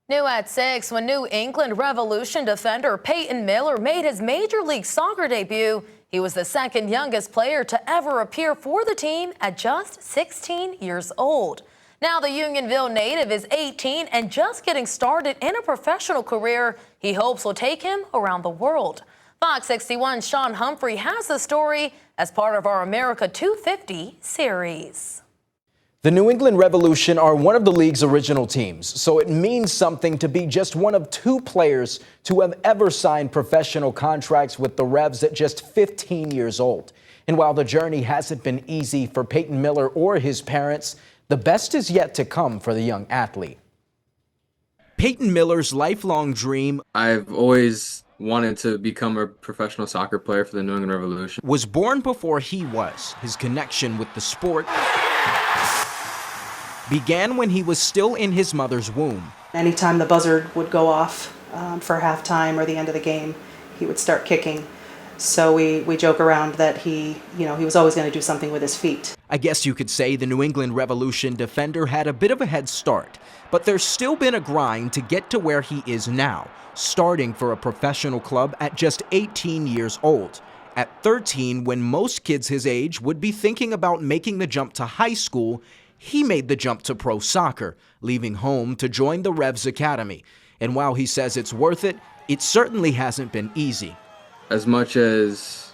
New at 6, when New England Revolution defender Peyton Miller made his Major League Soccer debut, he was the second youngest player to ever appear for the team at just 16 years old. Now the Unionville native is 18 and just getting started in a professional career he hopes will take him around the world. Fox 61's Sean Humphrey has the story as part of our America 250 series. The New England Revolution are one of the league's original teams, so it means something to be just one of 2 players to have ever signed professional contracts with the Revs at just 15 years old. And while the journey hasn't been easy for Peyton Miller or his parents, the best is yet to come for the young athlete. Peyton Miller's lifelong dream, I've always wanted to become a professional soccer player for the New England Revolution, was born before he was. His connection with the sport began when he was still in his mother's womb. Anytime the buzzer would go off for halftime or the end of the game, he would start kicking. So we joke around that he was always going to do something with his feet. I guess you could say the New England Revolution defender had a bit of a head start, but there's still been a grind to get to where he is now, starting for a professional club at just 18 years old. At 13, when most kids his age would be thinking about making the jump to high school, he made the jump to pro soccer, leaving home to join the Revs Academy. And while he says it's worth it, it certainly hasn't been easy. As much as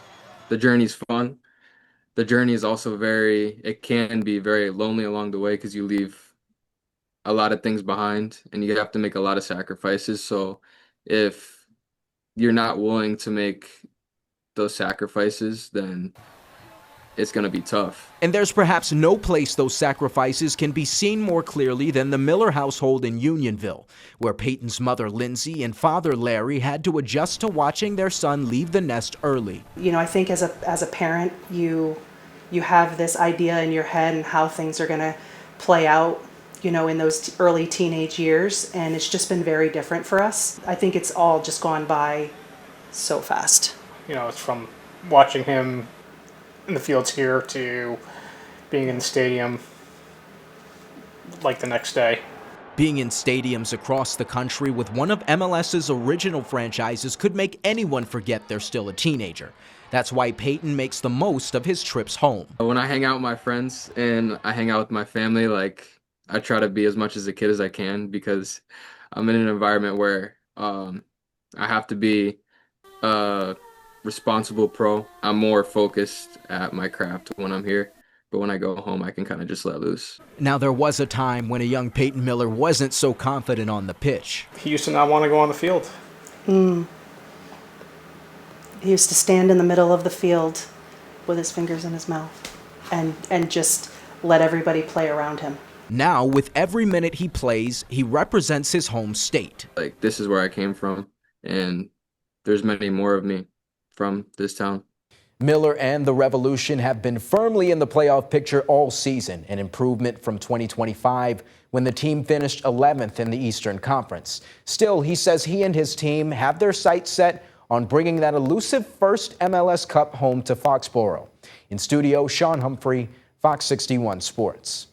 the journey's fun, the journey is also it can be very lonely along the way because you leave a lot of things behind and you have to make a lot of sacrifices. So if you're not willing to make those sacrifices, then it's going to be tough. And there's perhaps no place those sacrifices can be seen more clearly than the Miller household in Unionville, where Peyton's mother, Lindsay, and father, Larry, had to adjust to watching their son leave the nest early. I think as a parent, you have this idea in your head and how things are going to play out, in those early teenage years, and it's just been very different for us. I think it's all just gone by so fast. It's from watching him in the fields here to being in the stadium like the next day. Being in stadiums across the country with one of MLS's original franchises could make anyone forget they're still a teenager. That's why Peyton makes the most of his trips home. When I hang out with my friends and I hang out with my family, I try to be as much as a kid as I can because I'm in an environment where I have to be responsible pro. I'm more focused at my craft when I'm here, but when I go home, I can kind of just let loose. Now, there was a time when a young Peyton Miller wasn't so confident on the pitch. He used to not want to go on the field. He used to stand in the middle of the field with his fingers in his mouth and just let everybody play around him. Now, with every minute he plays, he represents his home state. This is where I came from, and there's many more of me from this town. Miller and the Revolution have been firmly in the playoff picture all season, an improvement from 2025 when the team finished 11th in the Eastern Conference. Still, he says he and his team have their sights set on bringing that elusive first MLS Cup home to Foxborough. In studio, Sean Humphrey, Fox 61 Sports.